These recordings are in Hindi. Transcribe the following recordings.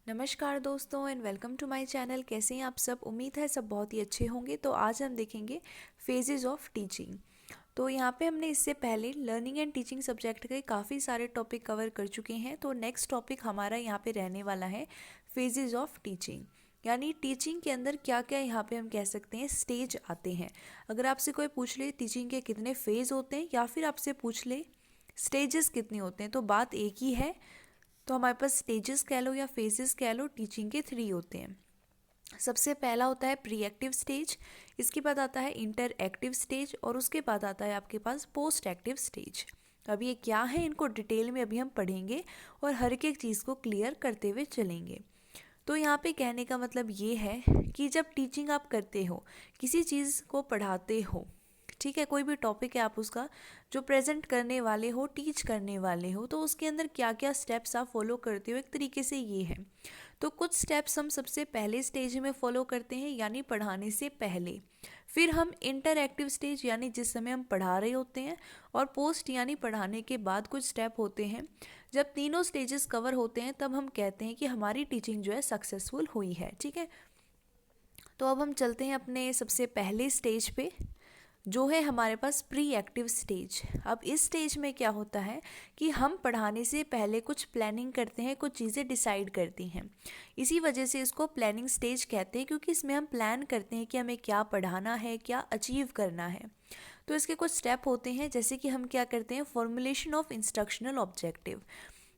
नमस्कार दोस्तों and welcome to my channel. कैसे हैं आप सब? उम्मीद है सब बहुत ही अच्छे होंगे। तो आज हम देखेंगे फेजेस ऑफ टीचिंग। तो यहाँ पे हमने इससे पहले लर्निंग एंड टीचिंग सब्जेक्ट के काफ़ी सारे टॉपिक कवर कर चुके हैं। तो नेक्स्ट टॉपिक हमारा यहाँ पे रहने वाला है फेजेस ऑफ टीचिंग, यानी टीचिंग के अंदर क्या क्या यहाँ पे हम कह सकते हैं स्टेज आते हैं। अगर आपसे कोई पूछ ले टीचिंग के कितने फेज होते हैं या फिर आपसे पूछ ले स्टेजेस कितने होते हैं, तो बात एक ही है। तो हमारे पास स्टेजेस कह लो या फेजेस कह लो, टीचिंग के 3 होते हैं। सबसे पहला होता है प्री एक्टिव स्टेज, इसके बाद आता है इंटर एक्टिव स्टेज और उसके बाद आता है आपके पास पोस्ट एक्टिव स्टेज। तो अब ये क्या है, इनको डिटेल में अभी हम पढ़ेंगे और हर एक चीज़ को क्लियर करते हुए चलेंगे। तो यहाँ पे कहने का मतलब ये है कि जब टीचिंग आप करते हो, किसी चीज़ को पढ़ाते हो, ठीक है, कोई भी टॉपिक है आप उसका जो प्रेजेंट करने वाले हो, टीच करने वाले हो, तो उसके अंदर क्या क्या स्टेप्स आप फॉलो करते हो, एक तरीके से ये है। तो कुछ स्टेप्स हम सबसे पहले स्टेज में फॉलो करते हैं, यानी पढ़ाने से पहले। फिर हम इंटरएक्टिव स्टेज यानी जिस समय हम पढ़ा रहे होते हैं, और पोस्ट यानी पढ़ाने के बाद कुछ स्टेप होते हैं। जब तीनों स्टेजेस कवर होते हैं तब हम कहते हैं कि हमारी टीचिंग जो है सक्सेसफुल हुई है। ठीक है, तो अब हम चलते हैं अपने सबसे पहले स्टेज पे, जो है हमारे पास प्री एक्टिव स्टेज। अब इस स्टेज में क्या होता है कि हम पढ़ाने से पहले कुछ प्लानिंग करते हैं, कुछ चीज़ें डिसाइड करती हैं। इसी वजह से इसको प्लानिंग स्टेज कहते हैं, क्योंकि इसमें हम प्लान करते हैं कि हमें क्या पढ़ाना है, क्या अचीव करना है। तो इसके कुछ स्टेप होते हैं, जैसे कि हम क्या करते हैं, फॉर्मुलेशन ऑफ इंस्ट्रक्शनल ऑब्जेक्टिव।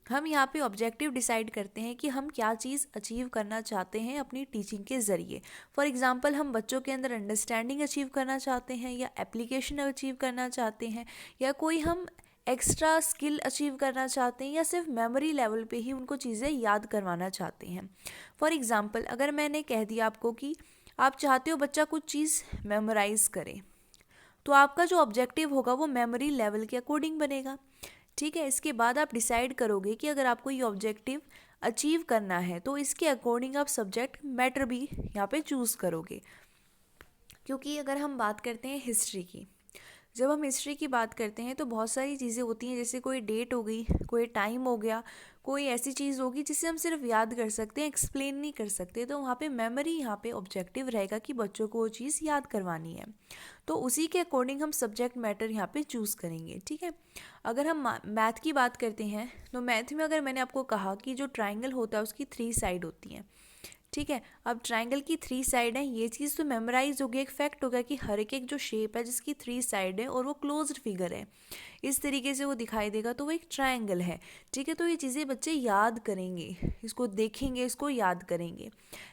हम यहाँ पे ऑब्जेक्टिव डिसाइड करते हैं कि हम क्या चीज़ अचीव करना चाहते हैं अपनी टीचिंग के ज़रिए। फॉर एग्जांपल, हम बच्चों के अंदर अंडरस्टैंडिंग अचीव करना चाहते हैं, या एप्लीकेशन अचीव करना चाहते हैं, या कोई हम एक्स्ट्रा स्किल अचीव करना चाहते हैं, या सिर्फ मेमोरी लेवल पे ही उनको चीज़ें याद करवाना चाहते हैं। फॉर एग्ज़ाम्पल, अगर मैंने कह दिया आपको कि आप चाहते हो बच्चा कुछ चीज़ मेमोराइज़ करे, तो आपका जो ऑब्जेक्टिव होगा वो मेमोरी लेवल के अकॉर्डिंग बनेगा। ठीक है, इसके बाद आप डिसाइड करोगे कि अगर आपको ये ऑब्जेक्टिव अचीव करना है तो इसके अकॉर्डिंग आप सब्जेक्ट मैटर भी यहाँ पे चूज़ करोगे। क्योंकि अगर हम बात करते हैं हिस्ट्री की, जब हम हिस्ट्री की बात करते हैं तो बहुत सारी चीज़ें होती हैं, जैसे कोई डेट हो गई, कोई टाइम हो गया, कोई ऐसी चीज़ होगी जिसे हम सिर्फ याद कर सकते हैं, एक्सप्लेन नहीं कर सकते। तो वहाँ पे मेमोरी यहाँ पे ऑब्जेक्टिव रहेगा कि बच्चों को वो चीज़ याद करवानी है। तो उसी के अकॉर्डिंग हम सब्जेक्ट मैटर यहाँ पे चूज़ करेंगे। ठीक है, अगर हम मैथ की बात करते हैं तो मैथ में अगर मैंने आपको कहा कि जो ट्राइंगल होता है उसकी 3 साइड होती हैं। ठीक है, अब ट्राइंगल की 3 साइड है, ये चीज़ तो मेमोराइज हो गया, एक फैक्ट हो गया कि हर एक जो शेप है जिसकी 3 साइड है और वो क्लोज्ड फिगर है, इस तरीके से वो दिखाई देगा, तो वो एक ट्राइंगल है। ठीक है, तो ये चीज़ें बच्चे याद करेंगे, इसको देखेंगे, इसको याद करेंगे।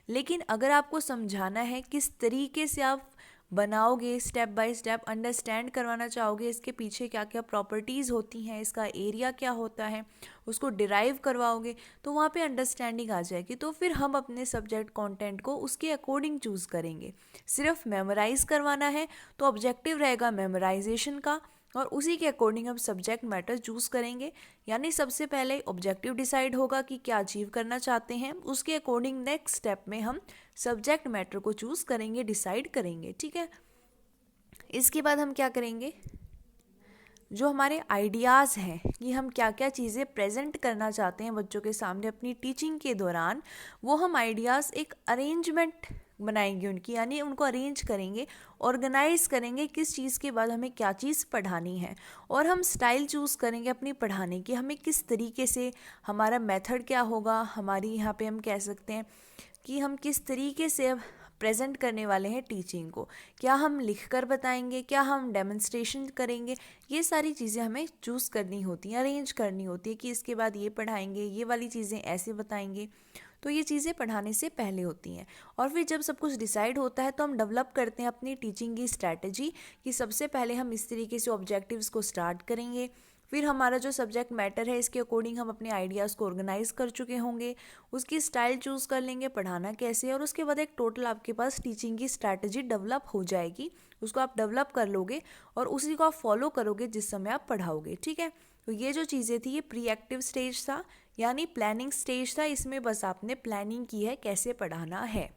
लेकिन अगर आपको समझाना है किस तरीके से आप बनाओगे, स्टेप बाय स्टेप अंडरस्टैंड करवाना चाहोगे, इसके पीछे क्या क्या प्रॉपर्टीज़ होती हैं, इसका एरिया क्या होता है, उसको डिराइव करवाओगे, तो वहाँ पे अंडरस्टैंडिंग आ जाएगी। तो फिर हम अपने सब्जेक्ट कंटेंट को उसके अकॉर्डिंग चूज़ करेंगे। सिर्फ मेमोराइज करवाना है तो ऑब्जेक्टिव रहेगा मेमोराइजेशन का, और उसी के अकॉर्डिंग हम सब्जेक्ट मैटर चूज़ करेंगे। यानी सबसे पहले ऑब्जेक्टिव डिसाइड होगा कि क्या अचीव करना चाहते हैं, उसके अकॉर्डिंग नेक्स्ट स्टेप में हम सब्जेक्ट मैटर को चूज़ करेंगे, डिसाइड करेंगे। ठीक है, इसके बाद हम क्या करेंगे, जो हमारे आइडियाज़ हैं कि हम क्या क्या चीज़ें प्रेजेंट करना चाहते हैं बच्चों के सामने अपनी टीचिंग के दौरान, वो हम आइडियाज़ एक अरेंजमेंट बनाएंगे उनकी, यानी उनको अरेंज करेंगे, ऑर्गेनाइज करेंगे किस चीज़ के बाद हमें क्या चीज़ पढ़ानी है। और हम स्टाइल चूज़ करेंगे अपनी पढ़ाने की, हमें किस तरीके से, हमारा मेथड क्या होगा, हमारी यहाँ पे हम कह सकते हैं कि हम किस तरीके से प्रेजेंट करने वाले हैं टीचिंग को। क्या हम लिख कर बताएंगे, क्या हम डेमोन्स्ट्रेशन करेंगे, ये सारी चीज़ें हमें चूज़ करनी होती हैं, अरेंज करनी होती है कि इसके बाद ये पढ़ाएंगे, ये वाली चीज़ें ऐसे बताएंगे। तो ये चीज़ें पढ़ाने से पहले होती हैं। और फिर जब सब कुछ डिसाइड होता है तो हम डेवलप करते हैं अपनी टीचिंग की स्ट्रैटेजी, कि सबसे पहले हम इस तरीके से ऑब्जेक्टिव्स को स्टार्ट करेंगे, फिर हमारा जो सब्जेक्ट मैटर है इसके अकॉर्डिंग हम अपने आइडियाज़ को ऑर्गेनाइज कर चुके होंगे, उसकी स्टाइल चूज़ कर लेंगे, पढ़ाना कैसे है, और उसके बाद एक टोटल आपके पास टीचिंग की स्ट्रैटेजी डेवलप हो जाएगी। उसको आप डेवलप कर लोगे और उसी को आप फॉलो करोगे जिस समय आप पढ़ाओगे। ठीक है, तो ये जो चीज़ें थी ये प्री एक्टिव स्टेज था, यानी प्लानिंग स्टेज था। इसमें बस आपने प्लानिंग की है कैसे पढ़ाना है।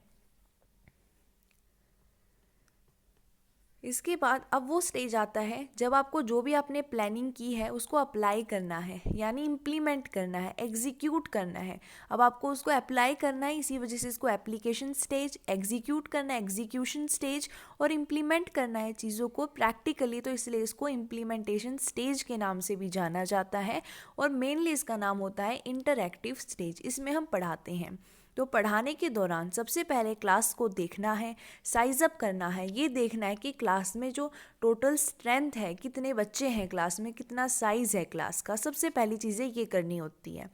इसके बाद अब वो स्टेज आता है जब आपको जो भी आपने प्लानिंग की है उसको अप्लाई करना है, यानी इम्प्लीमेंट करना है, एग्जीक्यूट करना है। अब आपको उसको अप्लाई करना है, इसी वजह से इसको एप्लीकेशन स्टेज, एग्जीक्यूट करना है एग्जीक्यूशन स्टेज, और इम्प्लीमेंट करना है चीज़ों को प्रैक्टिकली, तो इसलिए इसको इम्प्लीमेंटेशन स्टेज के नाम से भी जाना जाता है। और मेनली इसका नाम होता है इंटरएक्टिव स्टेज। इसमें हम पढ़ाते हैं। तो पढ़ाने के दौरान सबसे पहले क्लास को देखना है, साइज अप करना है, ये देखना है कि क्लास में जो टोटल स्ट्रेंथ है, कितने बच्चे हैं क्लास में, कितना साइज़ है क्लास का, सबसे पहली चीज़ें ये करनी होती है।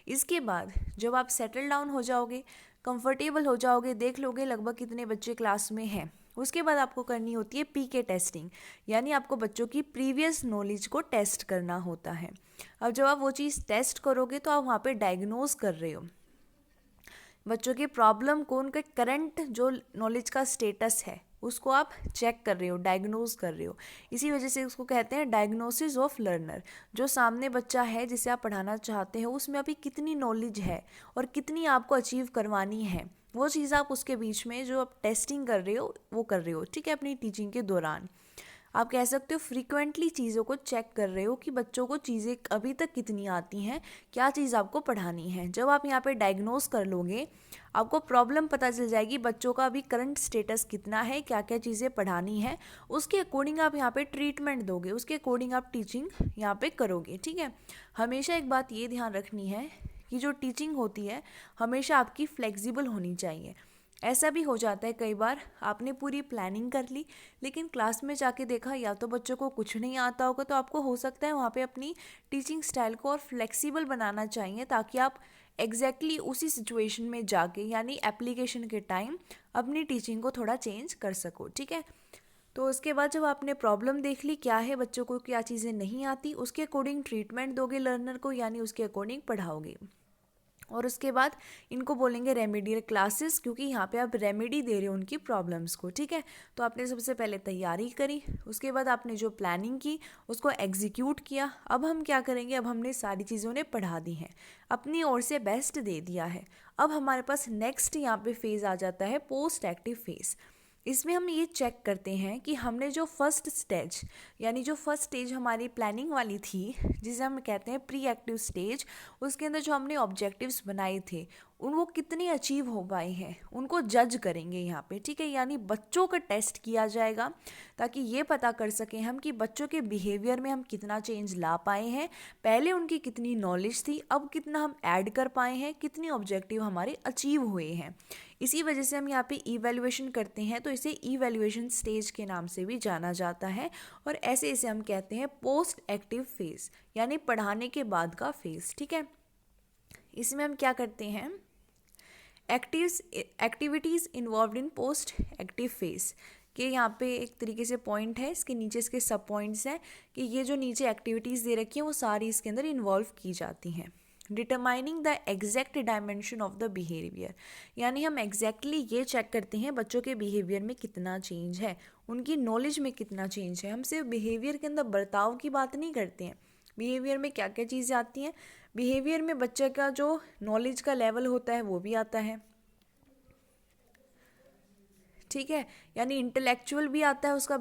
इसके बाद जब आप सेटल डाउन हो जाओगे, कंफर्टेबल हो जाओगे, देख लोगे लगभग कितने बच्चे क्लास में हैं, उसके बाद आपको करनी होती है पीके टेस्टिंग, यानी आपको बच्चों की प्रीवियस नॉलेज को टेस्ट करना होता है। अब जब आप वो चीज़ टेस्ट करोगे तो आप वहाँ पे डायग्नोज कर रहे हो बच्चों की प्रॉब्लम को, उनके करंट जो नॉलेज का स्टेटस है उसको आप चेक कर रहे हो, डायग्नोज कर रहे हो। इसी वजह से उसको कहते हैं डायग्नोसिस ऑफ लर्नर। जो सामने बच्चा है जिसे आप पढ़ाना चाहते हो उसमें अभी कितनी नॉलेज है और कितनी आपको अचीव करवानी है, वो चीज़ आप उसके बीच में जो आप टेस्टिंग कर रहे हो वो कर रहे हो, ठीक है, अपनी टीचिंग के दौरान। आप कह सकते हो फ्रीक्वेंटली चीज़ों को चेक कर रहे हो कि बच्चों को चीज़ें अभी तक कितनी आती हैं, क्या चीज़ आपको पढ़ानी है। जब आप यहाँ पे डायग्नोस कर लोगे, आपको प्रॉब्लम पता चल जाएगी बच्चों का अभी करंट स्टेटस कितना है, क्या क्या चीज़ें पढ़ानी है, उसके अकॉर्डिंग आप यहाँ पे ट्रीटमेंट दोगे, उसके अकॉर्डिंग आप टीचिंग यहाँ पे करोगे, ठीक है। हमेशा एक बात ये ध्यान रखनी है कि जो टीचिंग होती है हमेशा आपकी फ्लेक्सिबल होनी चाहिए। ऐसा भी हो जाता है कई बार आपने पूरी प्लानिंग कर ली लेकिन क्लास में जाके देखा या तो बच्चों को कुछ नहीं आता होगा, तो आपको हो सकता है वहाँ पे अपनी टीचिंग स्टाइल को और फ्लेक्सिबल बनाना चाहिए ताकि आप एग्जैक्टली उसी सिचुएशन में जाके, यानी एप्लीकेशन के टाइम, अपनी टीचिंग को थोड़ा चेंज कर सको, ठीक है। तो उसके बाद जब आपने प्रॉब्लम देख ली, क्या है बच्चों को, क्या चीज़ें नहीं आती, उसके अकॉर्डिंग ट्रीटमेंट दोगे लर्नर को, यानी उसके अकॉर्डिंग पढ़ाओगे। और उसके बाद इनको बोलेंगे रेमेडियल क्लासेस, क्योंकि यहाँ पे आप रेमेडी दे रहे हो उनकी प्रॉब्लम्स को, ठीक है। तो आपने सबसे पहले तैयारी करी, उसके बाद आपने जो प्लानिंग की उसको एग्जीक्यूट किया। अब हम क्या करेंगे, अब हमने सारी चीज़ों ने पढ़ा दी हैं, अपनी ओर से बेस्ट दे दिया है। अब हमारे पास नेक्स्ट यहाँ पे फेज़ आ जाता है पोस्ट एक्टिव फेज़। इसमें हम ये चेक करते हैं कि हमने जो फर्स्ट स्टेज, यानी जो फर्स्ट स्टेज हमारी प्लानिंग वाली थी, जिसे हम कहते हैं प्री एक्टिव स्टेज, उसके अंदर जो हमने ऑब्जेक्टिव्स बनाए थे वो कितने अचीव हो पाए हैं, उनको जज करेंगे यहाँ पे, ठीक है। यानी बच्चों का टेस्ट किया जाएगा ताकि ये पता कर सकें हम कि बच्चों के बिहेवियर में हम कितना चेंज ला पाए हैं, पहले उनकी कितनी नॉलेज थी, अब कितना हम ऐड कर पाए हैं, कितने ऑब्जेक्टिव हमारे अचीव हुए हैं। इसी वजह से हम यहाँ पे इवैल्यूएशन करते हैं, तो इसे इवैल्यूएशन स्टेज के नाम से भी जाना जाता है। और ऐसे इसे हम कहते हैं पोस्ट एक्टिव फेज़, यानी पढ़ाने के बाद का फेज़, ठीक है। इसमें हम क्या करते हैं, activities involve in post active phase के यहाँ पे एक तरीके से पॉइंट है, इसके नीचे इसके सब पॉइंट्स हैं कि ये जो नीचे एक्टिविटीज़ दे रखी हैं वो सारी इसके अंदर इन्वॉल्व की जाती हैं। Determining the exact dimension of the behaviour, यानी हम एग्जैक्टली ये चेक करते हैं बच्चों के बिहेवियर में कितना चेंज है, उनकी नॉलेज में कितना चेंज है। हम सिर्फ बिहेवियर के अंदर बर्ताव की बात नहीं करते हैं, बिहेवियर में क्या क्या चीज़ें आती हैं, बिहेवियर में बच्चे का जो नॉलेज का लेवल होता है वो भी आता है, ठीक है। यानी इंटेलेक्चुअल भी आता है उसका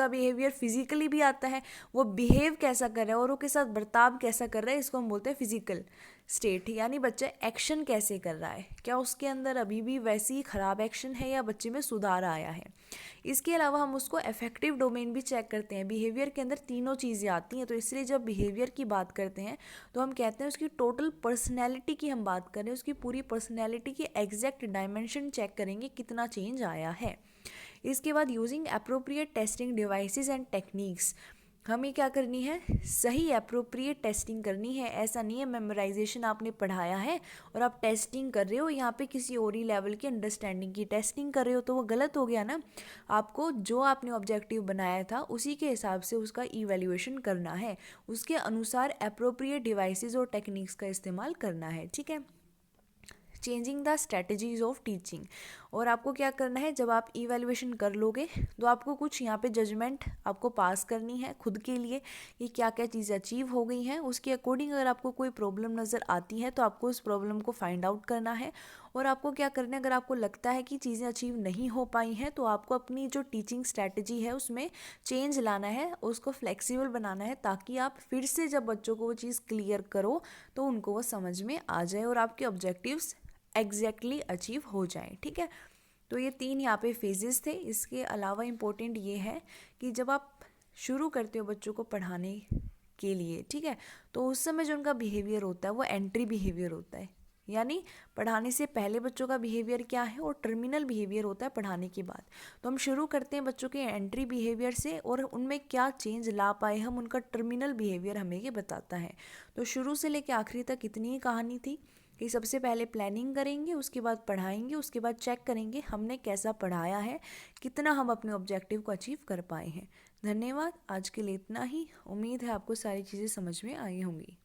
बिहेवियर फिजिकली भी आता है, वो बिहेव कैसा कर रहा है और वो के साथ बर्ताव कैसा कर रहा है, इसको हम बोलते हैं फिजिकल स्टेट। यानी बच्चा एक्शन कैसे कर रहा है, क्या उसके अंदर अभी भी वैसी ही ख़राब एक्शन है या बच्चे में सुधार आया है। इसके अलावा हम उसको अफेक्टिव डोमेन भी चेक करते हैं। बिहेवियर के अंदर तीनों चीज़ें आती हैं, तो इसलिए जब बिहेवियर की बात करते हैं तो हम कहते हैं उसकी टोटल पर्सनैलिटी की हम बात करें, उसकी पूरी पर्सनैलिटी की एग्जैक्ट डायमेंशन चेक करेंगे कितना चेंज आया है। इसके बाद using appropriate testing devices and techniques, हमें क्या करनी है, सही अप्रोप्रिएट टेस्टिंग करनी है। ऐसा नहीं है मेमोराइजेशन आपने पढ़ाया है और आप टेस्टिंग कर रहे हो, यहाँ पे किसी और ही लेवल की अंडरस्टैंडिंग की टेस्टिंग कर रहे हो, तो वो गलत हो गया ना। आपको जो आपने ऑब्जेक्टिव बनाया था उसी के हिसाब से उसका इवैल्यूएशन करना है, उसके अनुसार अप्रोप्रिएट डिवाइसेस और टेक्निक्स का इस्तेमाल करना है, ठीक है। Changing the strategies of teaching. और आपको क्या करना है, जब आप इवैल्यूएशन कर लोगे तो आपको कुछ यहाँ पे जजमेंट आपको पास करनी है खुद के लिए कि क्या क्या चीज़ें अचीव हो गई हैं। उसके अकॉर्डिंग अगर आपको कोई प्रॉब्लम नज़र आती है तो आपको उस प्रॉब्लम को फाइंड आउट करना है। और आपको क्या करना है, अगर आपको लगता है कि चीज़ें अचीव नहीं हो पाई हैं तो आपको अपनी जो टीचिंग स्ट्रैटेजी है उसमें चेंज लाना है, उसको फ्लेक्सिबल बनाना है, ताकि आप फिर से जब बच्चों को वो चीज़ क्लियर करो तो उनको वो समझ में आ जाए और आपके ऑब्जेक्टिव्स एग्जैक्टली अचीव हो जाए। ठीक है, तो ये 3 यहाँ पे फेजेस थे। इसके अलावा इम्पोर्टेंट ये है कि जब आप शुरू करते हो बच्चों को पढ़ाने के लिए, ठीक है, तो उस समय जो उनका बिहेवियर होता है वो एंट्री बिहेवियर होता है, यानी पढ़ाने से पहले बच्चों का बिहेवियर क्या है, और टर्मिनल बिहेवियर होता है पढ़ाने के बाद। तो हम शुरू करते हैं बच्चों के एंट्री बिहेवियर से, और उनमें क्या चेंज ला पाए हम, उनका टर्मिनल बिहेवियर हमें ये बताता है। तो शुरू से लेकर आखिरी तक इतनी ही कहानी थी कि सबसे पहले प्लानिंग करेंगे, उसके बाद पढ़ाएंगे, उसके बाद चेक करेंगे हमने कैसा पढ़ाया है, कितना हम अपने ऑब्जेक्टिव को अचीव कर पाए हैं। धन्यवाद, आज के लिए इतना ही। उम्मीद है आपको सारी चीज़ें समझ में आई होंगी।